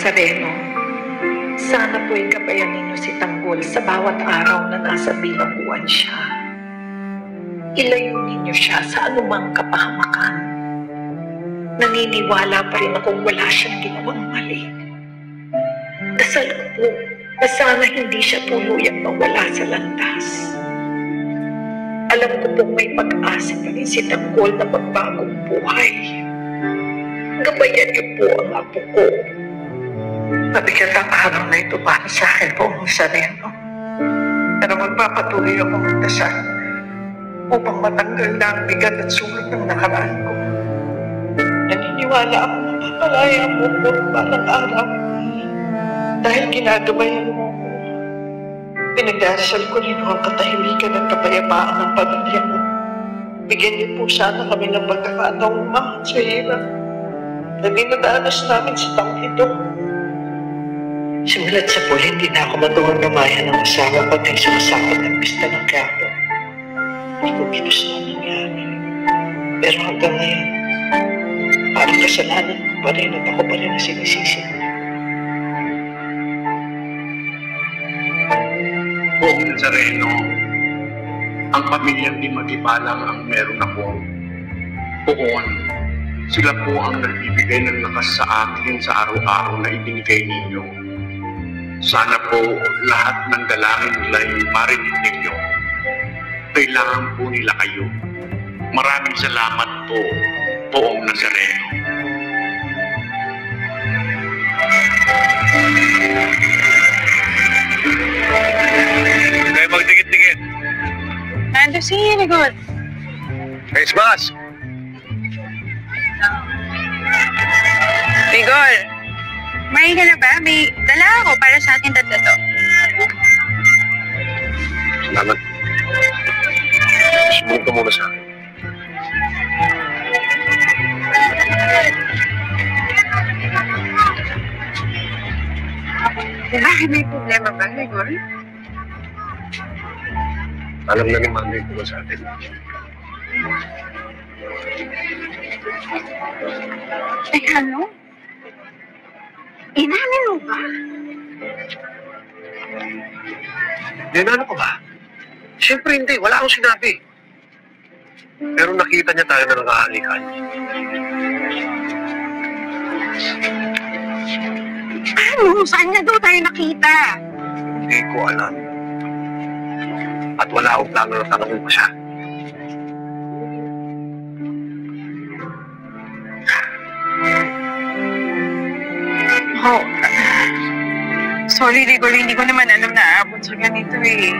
Nazareno, sana po'y gabayan ninyo si Tanggol sa bawat araw na nasa bilangguan siya. Ilayo ninyo siya sa anumang kapahamakan. Naniniwala pa rin akong wala siyang ginawang mali. Dasal ko po na sana hindi siya tuluyang mawala sa landas. Alam ko pong may pag-asa pa rin si Tanggol na magbagong buhay. Gabayan niyo po ang apo ko. Mabigat ang araw na ito para sa akin po, Nazareno. Pero magpapatuloy ako magdasal upang matanggal na ang bigat at sulit ng nakaraan ko. Naniniwala ako na papalaya mo po parang araw dahil ginagabayan mo ko. Pinagdasal ko rin ang katahimikan at kapayapaan ng pamilya mo. Bigyan niyo po sana kami ng pagkakataong umangat sa hirap na dinadanas namin sa taong ito. Simulat sa pool, hindi na ako magawang lumayan ng asawa pati sumasakot ng pista ng kapo. Hindi ko ginusto ang nangyari. Pero hanggang ngayon, parang kasalanan ko pa rin at ako pa rin ang sinisisi mo. Buong Nazareno, ang pamilyang di Matibalang ang meron akong poon. Sila po ang nagbibigay ng lakas sa akin sa araw-araw na ibinigay ninyo. Sana po lahat ng dalangin nila ay marinig ninyo. Kailangan po nila kayo. Maraming salamat po, Poong Nazareno. Kayo magdikit-dikit. Ando si Rigor. Face mask. Rigor, may ka na ba? May dala ako para sa ating tatlo to. Salamat. Sumunod ka muna sa akin. Bakit may problema ba, Rigor? Alam na ni Mandy ko sa atin. Ano? Inamin mo ba? Dinano ko ba? Siyempre hindi. Wala akong sinabi. Pero nakita niya tayo na nangahalikan. Ano? Saan niya daw tayo nakita? Hindi ko alam. At wala akong plano na tanongin pa siya. Oh, sorry, Rigor. Hindi ko naman alam na aabot sa ganito eh.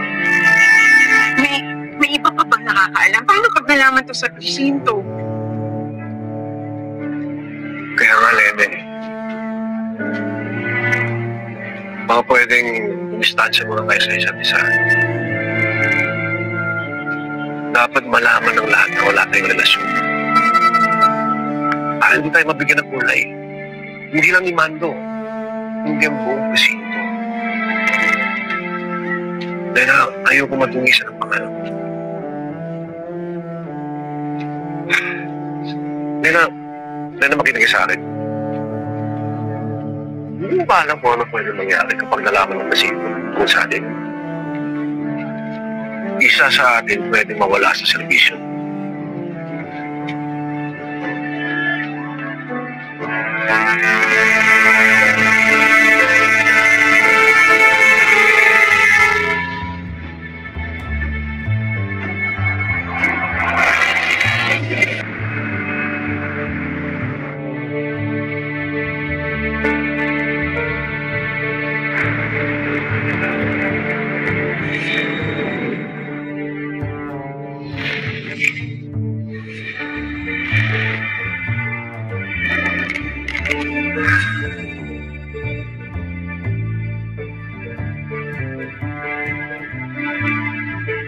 May iba pa bang nakakaalam? Paano pag nalaman to sa presinto? Kaya nga, Lene. Baka pwedeng distansya muna kayo sa isa't isa. Dapat malaman ng lahat na wala tayong relasyon. Para hindi tayo mabigyan ng kulay. Hindi lang ni Mando. Hindi ang buong presinto. Dahil ayaw ko madungisan ng pangalan. Dahil makinig sa akin. Hindi mo ba alam kung ano pwede mangyari kapag nalaman ng presinto kung sa atin? Isa sa atin pwede mawala sa serbisyo.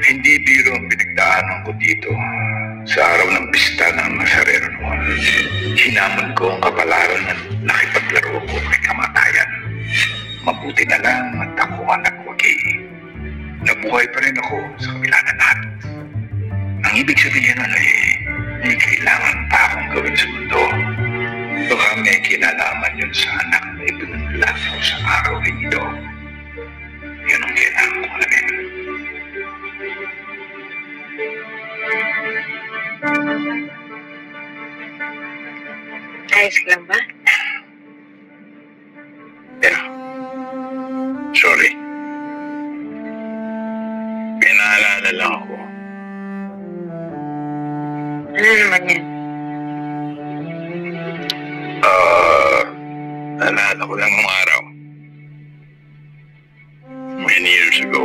Hindi biro ang pinagdaanan ko dito sa araw ng pista ng Nazareno. Hinamon ko ang kapalaran at nakipaglaro ko kay kamatayan. Mabuti na lang at ako ang nagwagi. Nabuhay pa rin ako sa kabila ng lahat. Ang ibig sabihin nun ay may kailangan pa akong gawin sa mundo. Baka may kinalaman yun sa anak na ibinunla. apelyido. Yun ang kailangan ko alamin. Ayos ka lang ba? Yeah. Sorry. May naalala lang ako. Ano naman yan? Naalala ko lang nung araw. Many years ago.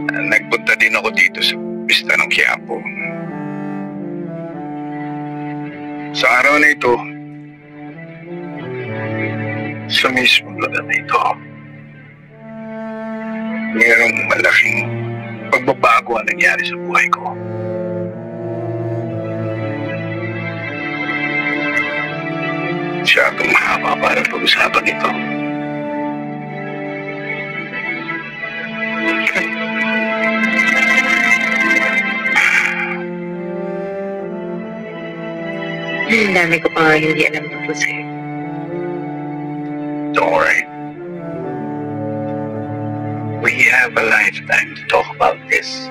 Nagpunta din ako dito sa pista ng Quiapo. Sa araw na ito, sa mismong lugar na ito, mayroong malaking pagbabago ang nangyari sa buhay ko. Siyadong mahaba para pag-usapan ito. Ang dami ko pa nga hindi alam tungkol sa'yo. Don't worry. We have a lifetime to talk about this.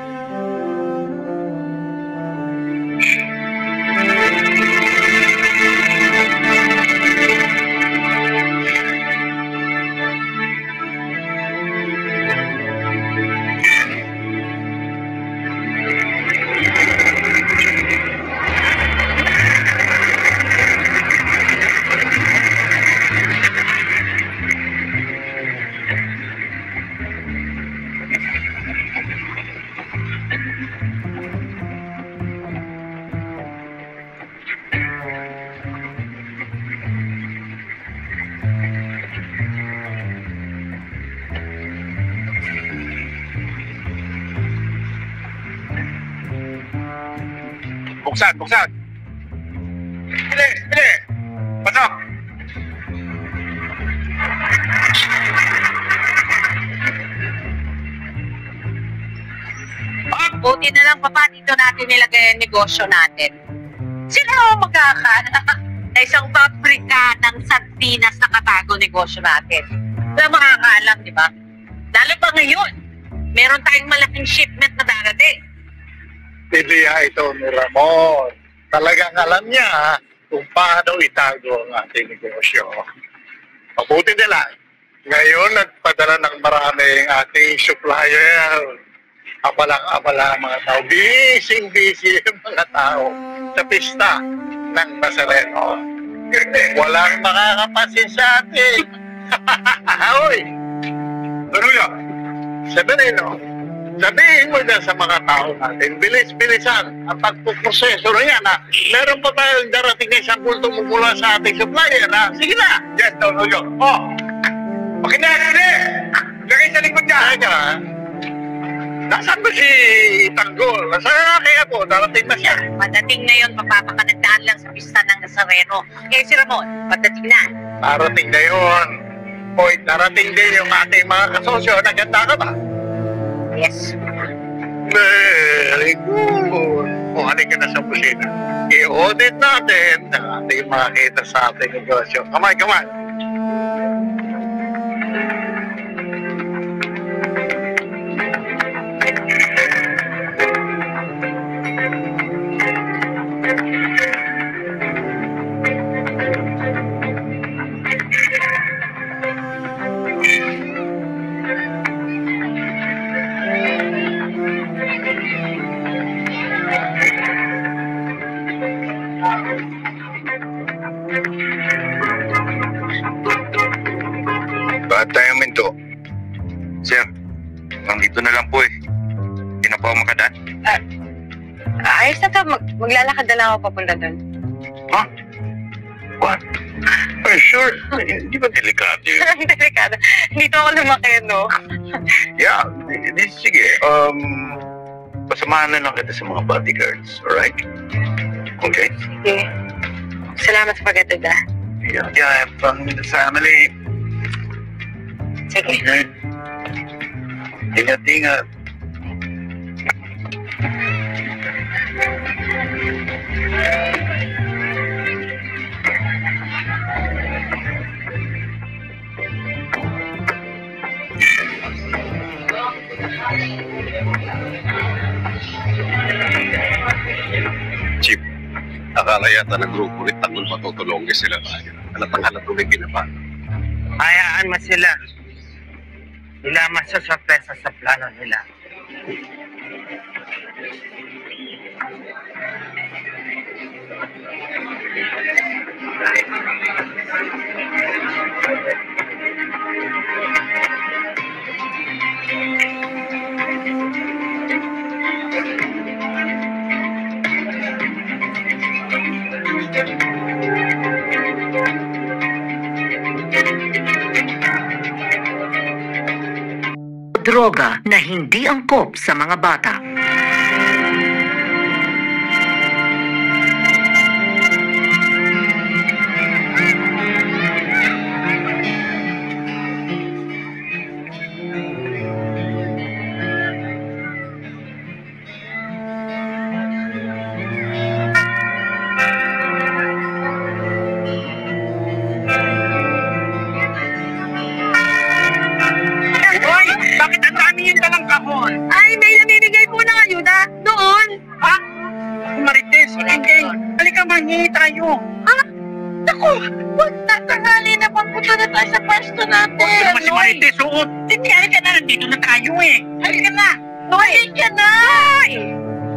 Buksan! Bili! Pasok! Buti na lang papa, dito natin nilagay ang negosyo natin. Sino ang magkakala na isang pabrika ng sardinas na katago negosyo natin? Wala makakaalam, di ba? Lalo pa ngayon, meron tayong malaking shipment na darating. Ideya ito ni Ramon. Talagang alam niya kung paano itago ang ating negosyo. Mabuti na lang. Ngayon, nagpadala ng maraming ating supplier. Abalang-abala ang mga tao. Busy ang mga tao sa pista ng Nazareno. Walang makakapansin sa atin. Uy! Tuloy! Nazareno, sabihin mo na sa mga tao natin, bilis-bilisan ang pagpuproseso na yan. Meron pa tayong darating na isang bulto mula sa ating supplier. Sige na! Yes, Tuloy! Oh! Pakinari! Lagay sa likod niya! Ay ka! Nasaan ba si Tanggol? Nasa kaya po, darating na siya. Padating na yun, papapakanagdaan lang sa pista ng Nazareno. Eh si Ramon, padating na. Darating na yun. Hoy, darating din yung ating mga kasosyo. Naganda ka ba? Yes. Very good. Kuhanin ka na sa busina. I-audit natin ang ating makakita sa ating negosyo. Kamay. Bakit tayo minto? Sir, nandito na lang po eh. Hindi na po ako makadaan. Ayos na to. Maglalakad na lang ako papunta doon. Huh? What? Sure. Hindi ba delikado yun? Delikado. Dito ako lumaki, no? Yeah, sige. Pasamahan na lang kita sa mga bodyguards, alright? Okay? Sige. Salamat sa pag-atid, ah. Yeah, have fun with the family. Sige. Okay? Ingat. Sara yata ng grupo rin, tanggol matutulongin sila tayo. Halatang-halatang may ginawa. Hayaan mo sila. Sila masasurpresa sa plano nila. Droga na hindi angkop sa mga bata. Bakit ang dami yung dalang kahon? Ay, may namimigay po ng ayuda. Doon. Ha? Marites, hindi. Halika, mangingi tayo. Naku, huwag na. Tangali na. Pagpunta na tayo sa pwesto natin. Huwag naman si Marites, suot. Hindi, halika na. Nandito na tayo eh. Halika na. Halika na.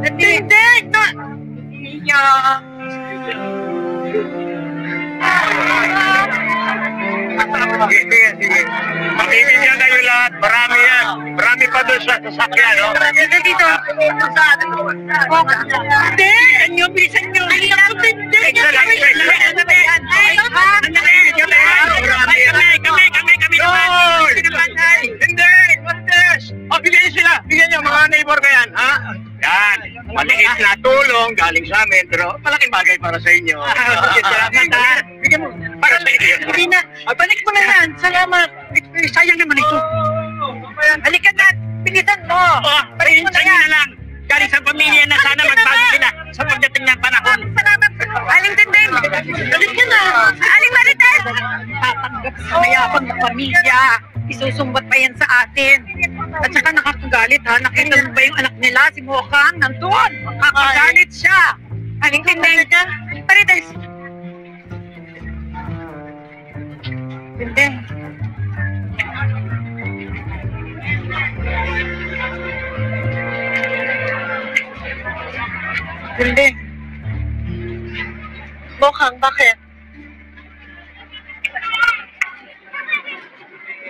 Hindi. Iya. Sige. Makikita kayo lahat. Marami yan. Marami pa doon sa sasakyan, no? Dito. Hindi! Anyo, bilisan nyo! Hindi! Hindi! Martes! O, bigyan nyo sila! Bigyan nyo, mga neighbor ka yan, ha? Yan! Maliit na tulong galing sa amin, pero malaking bagay para sa inyo. Salamat, ha? Bigyan mo. Para sa inyo. Hindi na. Balik mo na yan. Salamat. Sayang naman ito. Halika na. Bilisan mo. Balik mo na yan. Na lang. Galing sa pamilya na sana magbago sila sa pagdating ng panahon. Salamat. Aling Tinding. Balik ka na. Aling Marites. Tatanggap sa mayabang na pamilya. Isusumbat pa yan sa atin. At saka nakakagalit ha. Nakita mo ba yung anak nila? Si Mokang nandun. Nakakagalit siya. Aling Tinding. Marites. Tinding. Tinding. Mokang, bakit?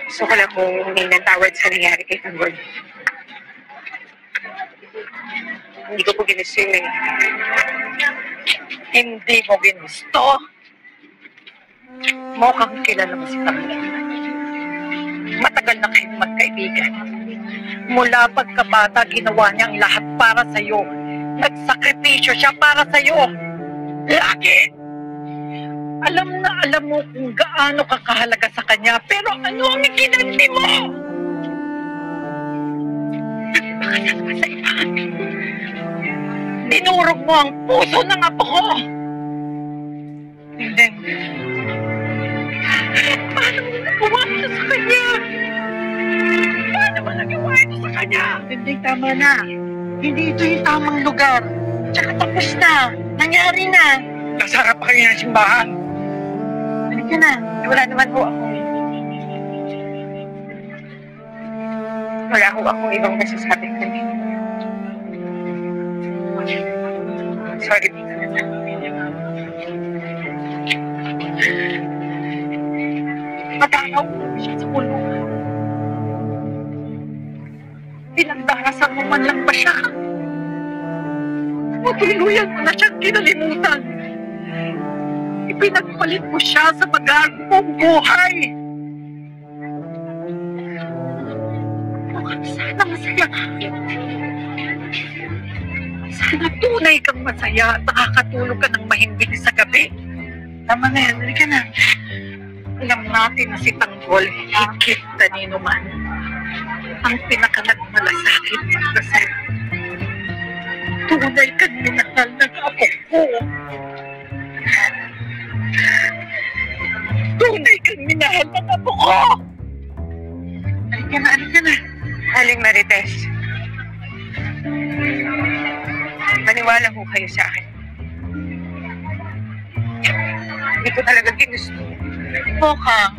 Gusto ko lang kung humingi ng tawad sa nangyari kay Tanggol. Hindi ko po ginusto yun eh. Hindi mo ginusto? Mukhang kilala mo si Tanggol. Matagal na kayong magkaibigan. Mula pagkabata, ginawa niya ang lahat para sa'yo. Nagsakripisyo siya para sa'yo. Lagi! Alam na alam mo kung gaano ka kahalaga sa kanya, pero ano ang ikinanti mo? Nagpakasal ka sa iba. Dinurog mo ang puso ng apo ko. Hindi. Paano mo nagawa ito sa kanya? Paano mo nagawa ito sa kanya? Hindi, tama na. Hindi ito yung tamang lugar. Tsaka tapos na. Nangyari na. Nasa harap pa kayo ng simbahan. Halika na. Wala naman ho ako. Wala ho akong ibang masasabi kanina. Sorry. Matakaw ko siya sa kulungan. Pinagdarasan mo man lang ba siya? Matuluyan mo na siyang kinalimutan. Ipinagpalit mo siya sa bagong buhay. Mukhang sana masaya ka. Sana tunay kang masaya at nakakatulog ka ng mahimbing sa gabi. Tama na yan, halika na. Alam natin na si Tanggol higit kanino man ang pinakanagmalasakit para sa'yo. Tunay kang minahal ng apo ko. Tunay kang minahal ng apo ko. Halika na. Aling Marites. Maniwala ho kayo sa akin. Hindi ko talaga ginusto. Mukhang,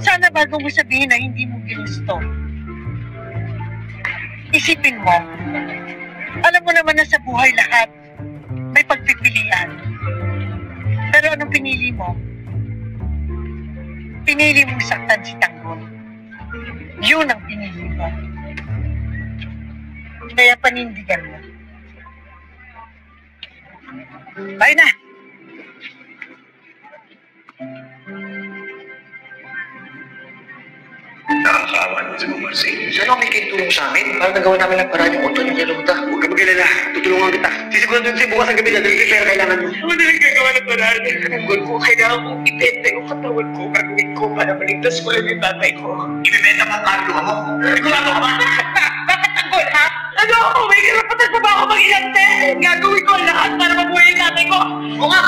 sana bago mo sabihin na hindi mo ginusto. Isipin mo, alam mo naman na sa buhay lahat, may pagpipilian. Pero anong pinili mo? Pinili mong saktan si Tanggol. Yun ang pinili mo. Kaya panindigan mo. Bye na! Nakakaawa naman si Mama Marcel. Sana may tulong sa amin para nagawa namin ang paraan yung auto niya kay Lota. Huwag ka mag-alala. Tutulungan kita. Sisiguro doon si bukas ang gabi na dahil pera kailangan mo. Ano na lang gagawa ng paraan? Tanggol ko, kailangan kong ibenta yung katawan ko. Gagawin ko para maligtas ko lang yung tatay ko. Ibibenta mo ang kaluluwa mo. Sigurado ka ba? Bakit Tanggol, ha? Ano ako? May karapatan pa ba ako mag-ilante? Gagawin ko ang lahat para mabuhay yung tatay ko. Oo nga.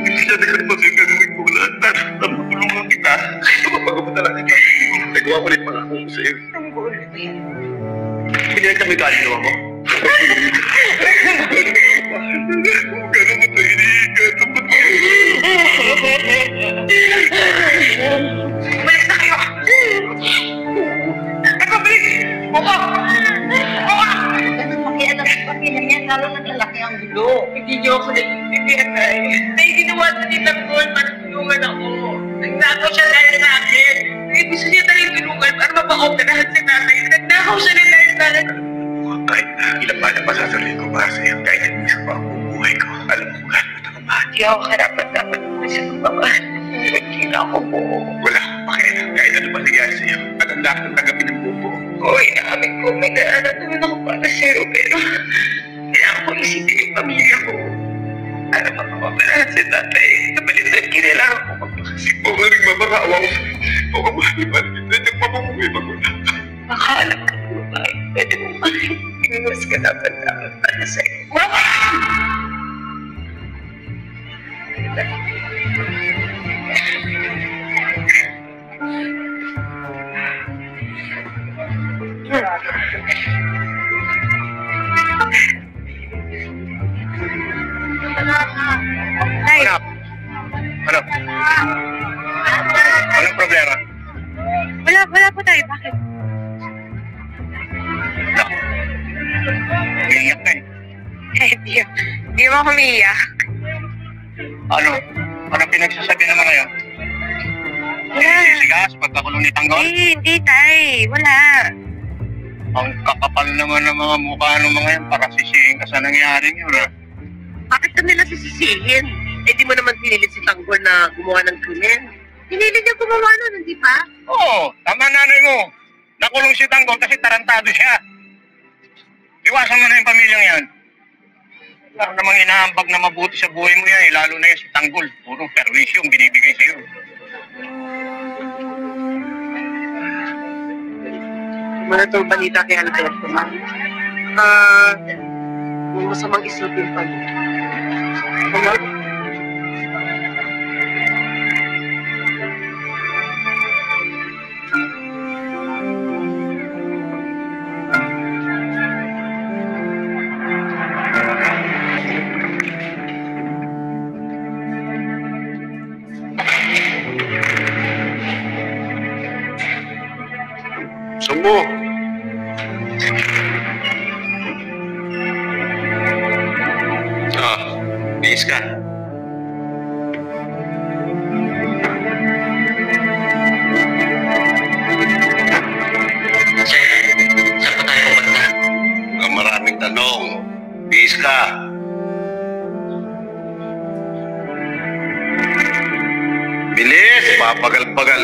Hindi na nagkakasing gagawin ko lahat. Tutulungan kita. Kapag mo talaga ka. Nagawa ko rin mga ako sa iyo. Tanggol. Pinilagta mo yung kaluluwa mo. Gano'n mo ito iniikat. Balik na kayo! Ako, balik! Buka! Buka! Ganun makialam sa pamilya niya, lalo naglalaki ang gulo. Hindi niyo ako naiintindihan, Nay. Nay, ginawa na ni Tanggol para tulungan ako. Nagnakaw siya dahil sa akin. Nay, gusto niya tayong tulungan para mapa-operahan si tatay. Nagnakaw siya rin dahil sa akin. Kahit ilang bala pa sasabihin ko para sa'yo. Kahit hindi sa pamumuhay ko. Alam mo gano'n ito ang mahal. Hindi ako karapat-dapat mo sa pagmamahal. Hindi na ako buo. Wala akong pakialam. Kahit ano pa nangyari sa'yo. At ang lahat ng tagapin ng bubo. Oo, inaamin ko. May nararamdaman ako para sa'yo. Pero kailangan ko isipin yung pamilya ko. Para mapapapalahan si tatay. Kapalitan, kailangan ko magpakasip. Oo, nagmamakawa ko sa'yo. Oo, mahal kita. Nagpapamumuhay mo na. Makahanap ka ng babae. Pwede mo mahal. Iwas ka dapat para sa'yo. Nay, Ano? Anong problema? wala po tayo. Bakit? Umiiyak ka eh. Di mo ako umiiyak. Ano? Ano pinagsasabi naman ngayon? Wala. Sisigas pagkakulong ni Tanggol? Hindi, tay. Wala. Ang kakapal naman ng mga mukha ng mga yan para sisihin ka sa nangyaring yun. Bakit ka nila sisisihin? Eh di mo naman pinilit si Tanggol na gumawa ng krimen. Pinilit niya gumawa nun, hindi ba? Oo, tama nanay mo. Nakulong si Tanggol kasi tarantado siya. Iwasan mo na yung pamilyang yan. Wala namang inaambag na mabuti sa buhay mo yan, lalo na yan si Tanggol. Puro perwisyo ang binibigay sa'yo. Mga itong balita kay Alberto, ma'am. May masamang isipin pa niya. Ma'am? Sumbo! Bihis ka. Saan pa tayo pumunta? Ang maraming tanong. Bihis ka. Bilis! Papagal-pagal.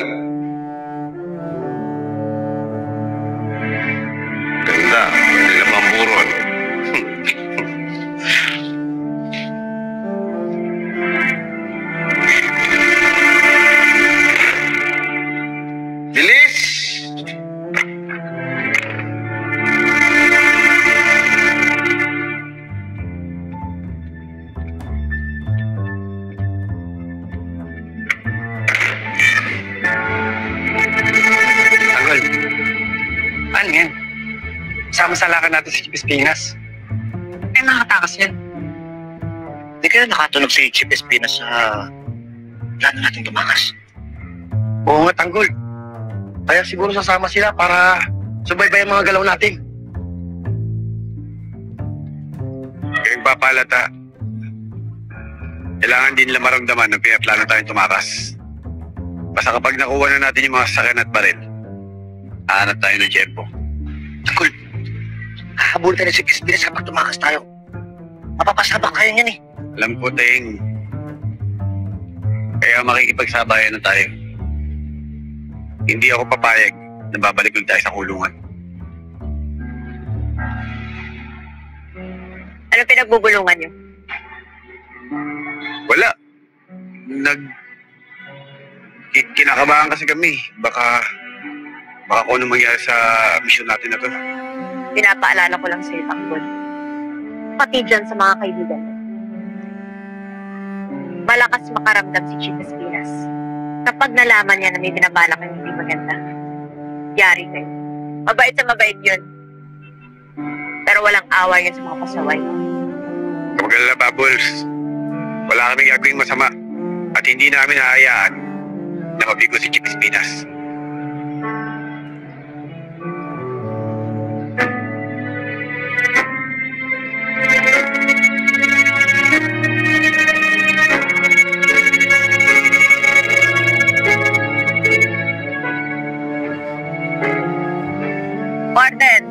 Ganda. Hindi na pamburon. Bilis! Tanggol. Ano yan? Sama-salakan natin si Chief Espinas. Eh, nakatakas yan. Hindi kaya nakatunog si Chief Espinas sa plano natin tumakas. Oo nga, Tanggol. Kaya siguro sasama sila para subaybayan mga galaw natin. Kaya papalata, kailangan din nila maramdaman na pinaplano tayong tumakas. Basta kapag nakuha na natin yung mga sasakyan at baril, hahanap tayo ng tiyempo. Tanggol, hahabol tayo si Pinas kapag tumakas tayo. Mapapasabak kayo niyan eh. Alam ko, Teng. Kaya makikipagsabayan na tayo. Hindi ako papayag na babalik ulit tayo sa kulungan. Ano pinagbubulungan niyo? Wala. Kinakabahan kasi kami. Baka kung ano mangyari sa mission natin na to. Pinapaalala ko lang sa'yo, Tanggol. Pati dyan sa mga kaibigan mo. Malakas makaramdam si Chief Espinas. Kapag nalaman niya na may binabalak kang hindi maganda, yari kayo. Mabait sa mabait yun. Pero walang awa yun sa mga pasaway. Kapag alala, Bubbles, wala kaming gagawing masama at hindi namin hahayaan na mabigo si Chief Espinas. Order!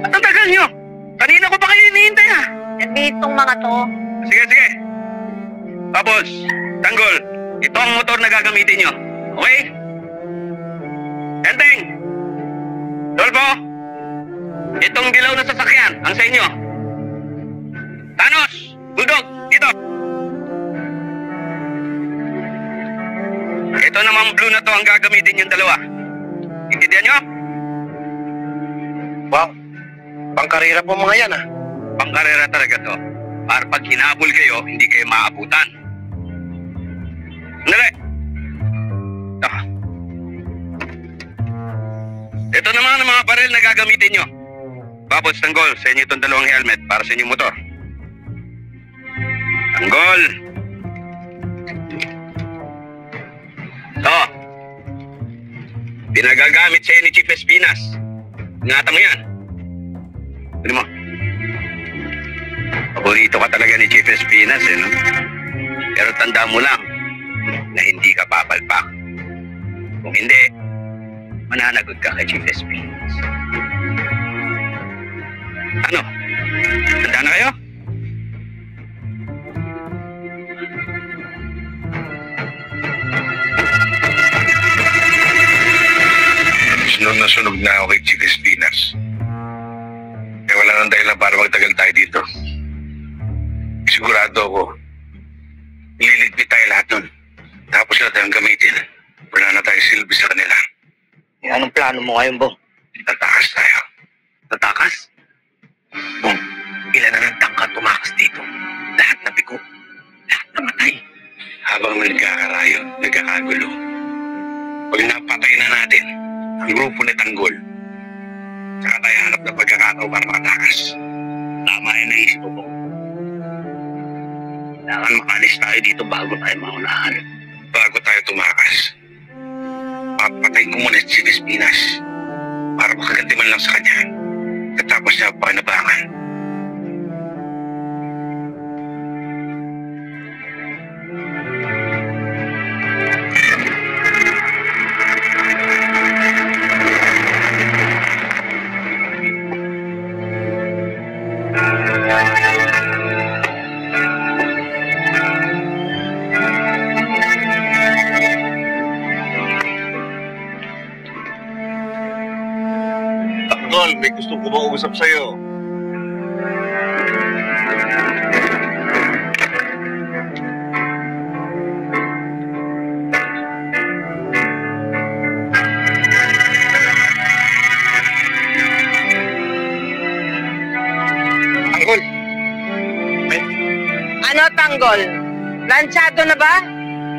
At ang tagal nyo! Kanina ko pa kayo hinihintay ha! Nanditong mga to. Sige. Bubbles, Tanggol, ito ang motor na gagamitin nyo. Okay? Enteng! Dolpo! Itong dilaw na sasakyan, ang sa inyo. Thanos! Bulldog! Dito! Ito namang blue na to ang gagamitin yung dalawa. Intindihan nyo? Wow, pangkarera po mga yan ha. Pangkarera talaga to. Para pag hinabol kayo, hindi kayo maabutan. Sandali! Ito naman ang mga baril na gagamitin nyo. Babot, Tanggol, sa inyo itong dalawang helmet para sa inyong motor. Tanggol! Ito. Pinagagamit sa'yo ni Chief Espinas. Ingatan mo yan. Ano mo? Paborito ka talaga ni Chief Espinas, no? Pero tanda mo lang na hindi ka papalpak. Kung hindi, mananagot ka kay Chief Espinas. Ano? Tanda na kayo? Sunod na sunog na ako kay Chief Espinas. Eh wala nang dahilan para magtagal tayo dito. Sigurado ako, nililigpit tayo lahat nun. Tapos sila tayong gamitin. Wala na tayo silbi sa kanila. Eh, anong plano mo ngayon, Bong? Tatakas tayo. Tatakas? Bong, ilan na ng tangka tumakas dito? Lahat na bigo. Lahat namatay. Habang nagkakarayo, nagkakagulo. Pag napatay na natin ang grupo ni Tanggol, saka tayo hanap na pagkakataon para makatakas. Tama yun naisip ko, Bong. Kailangan makalis tayo dito bago tayo maunahan. Bago tayo tumakas, papatay ko muna si Espinas para makaganti man lang sa kanya. Katapos niya panabangan. Tanggol, may gusto ko mausap sa'yo. Tanggol! Ano, Tanggol? Planchado na ba?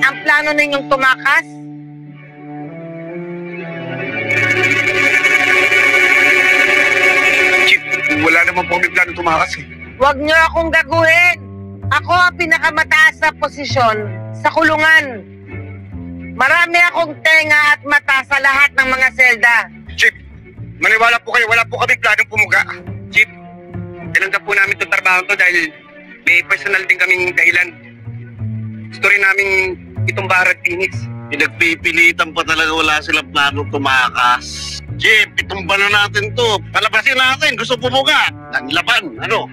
Ang plano ninyong tumakas? Chief, wala naman po kami plano tumakas eh. Huwag niyo akong gaguhin. Ako ang pinakamataas na posisyon sa kulungan. Marami akong tenga at mata sa lahat ng mga selda. Chief, maniwala po kayo, wala po kami planong pumuga. Chief, tinanggap po namin itong trabaho to dahil may personal din kaming dahilan. Gusto rin namin itong Barat Phoenix. Pinagpipilitan pa talaga, wala silang planong tumakas. Chief, itumba na natin to. Palabasin natin, gusto pumuga. Laban, ano?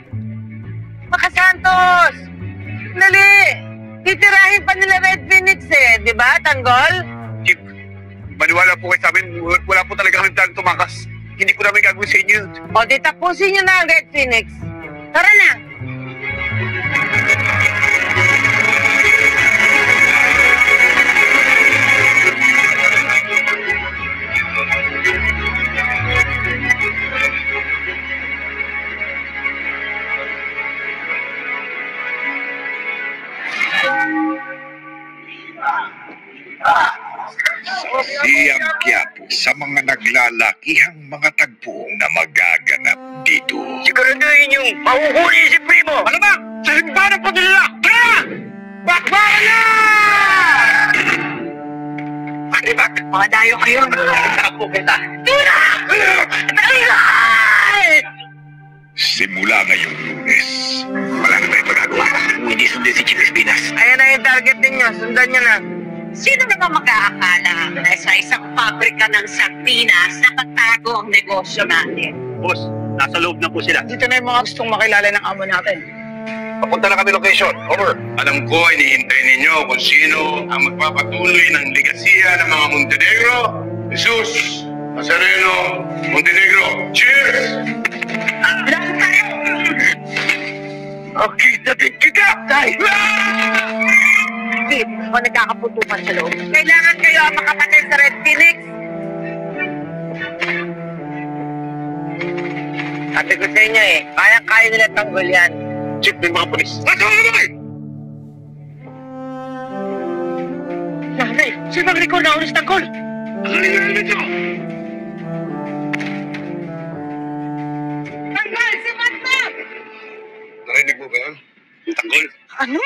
Mga Santos! Dali! Titirahin pa nila Red Phoenix di ba, Tanggol? Chief, maniwala po kayo sa amin, wala po talaga kami planong tumakas. Hindi ko namin gagawin sa inyo. O, di tapusin nyo na ang Red Phoenix. Tara na! Siyang Quiapo sa mga naglalakihang mga tagpuong na magaganap dito. Siguraduhin yung mahuhuli si Primo. Malamang, sa himbanan po nila. Tara! Bakbakan na! Pakibak! Mga dayo kayo. Ako kita. Tira! Dalihan! Simula ngayong Lunes, wala na tayong magagawa. Hindi sundin si Chief Espinas. Ayan na yung target ninyo. Sundan nyo na. Sino naman mag-aakala na sa isang pabrika ng sardinas nakatago ang negosyo natin? Boss, nasa loob na po sila. Dito na yung mga gustong makilala ng amo natin. Papunta na kami location. Over. Alam ko, inihintay ninyo kung sino ang magpapatuloy ng ligasiya ng mga Montenegro. Jesus, Nazareno, Montenegro. Cheers! Lahat tayo! Kita din kita! Steve, ako nagkakaputukan sa loob. Kailangan kayo ang makapatid sa Red Phoenix. Sabi ko sa inyo kaya-kaya nila Tanggol yan. Chief, may mga polis. Nanay, sino ang record na ulis Tanggol? Tanggol, si Matna! Narinig mo ba yan? Tanggol. Ano?